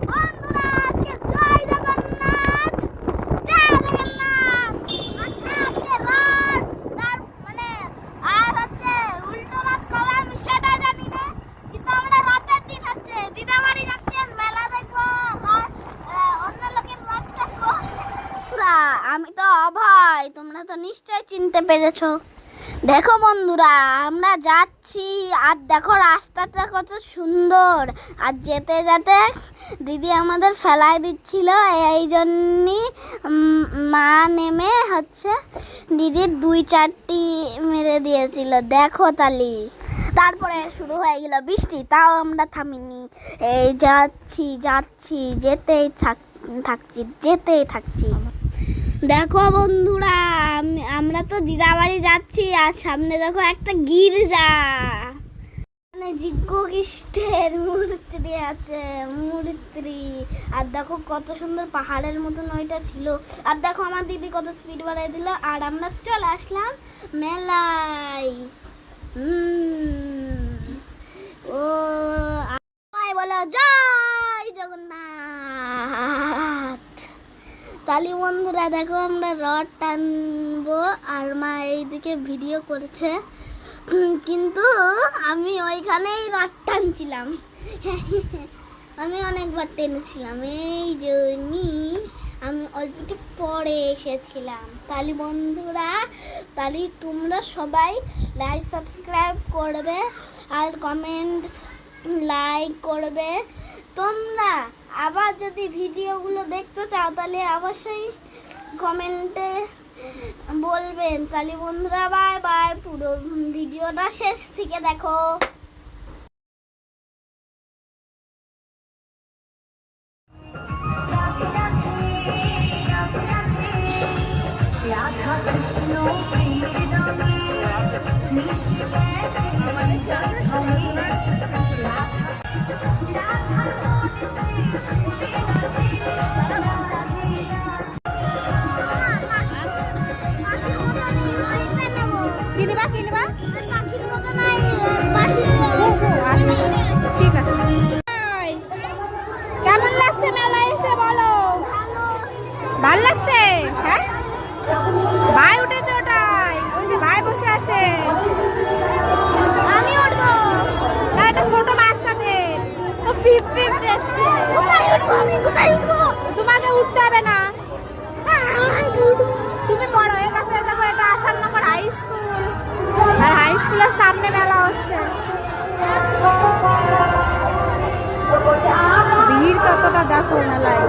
বন্ধুরা আজকে জয় জগন্নাথ, জয় জগন্নাথ। আজকে রাত তার মানে আর হচ্ছে উল্টো রাত কবে আমি সেটা জানি না, কিন্তু আমরা রাতের দিন হচ্ছে দিদাবাড়ি যাচ্ছেন মেলা দেখবো, অন্য লোকের রাত দেখবো। আমি তো অভয়, তোমরা তো নিশ্চয় চিনতে পেরেছো। দেখো বন্ধুরা, আমরা যাচ্ছি আর দেখো রাস্তাটা কত সুন্দর। আর যেতে যেতে দিদি আমাদের ফেলাই দিচ্ছিল, এই জন্যই মা নেমে হচ্ছে দিদির 2-4টি মেরে দিয়েছিল। দেখো তালি, তারপরে শুরু হয়ে গেল বৃষ্টি, তাও আমরা থামিনি। এই যাচ্ছি যাচ্ছি যেতেই থাকছি। দেখো বন্ধুরা, আমরা তো দিদাবাড়ি যাচ্ছি আর সামনে দেখো একটা গির্জা, মানে জিজ্ঞ খ্রিস্টের মূর্তি আছে, আর দেখো কত সুন্দর পাহাড়ের মতন ওইটা ছিল। আর দেখো আমার দিদি কত স্পিড বাড়াই দিল, আর আমরা চলে আসলাম মেলায়। ও বলো জয় জগন্নাথ। তালি বন্ধুরা দেখো, আমরা রড টানবো আর মা এইদিকে ভিডিও করছে, কিন্তু আমি ওইখানেই রড টানছিলাম। আমি অনেকবার টেনেছিলাম, এই জন্যই আমি অল্পটি পরে এসেছিলাম। তালি বন্ধুরা, তালি তোমরা সবাই লাইক সাবস্ক্রাইব করবে আর কমেন্ট লাইক করবে। তোমরা আবার যদি ভিডিওগুলো দেখতে চাও তাহলে অবশ্যই কমেন্টে বলবেন। তাহলে বন্ধুরা বাই বাই, পুরো ভিডিওটা শেষ থেকে দেখো। রাধা কৃষ্ণ কিনবা পাখির মতো নাই, ঠিক আছে। কেমন লাগছে মেলায় এসে বলো? ভালো লাগছে? হ্যাঁ, ভাই উঠেছে, ওটাই ওই যে ভাই বসে আছে। আমি উঠবো না, এটা ছোট বাচ্চাদের। তোমাকে উঠতে হবে না, তুমি বড় হয়ে গেছে। দেখো এটা আসাননগর হাই স্কুল, আর হাই স্কুলের সামনে মেলা হচ্ছে। ভিড় কতটা দেখো মেলায়।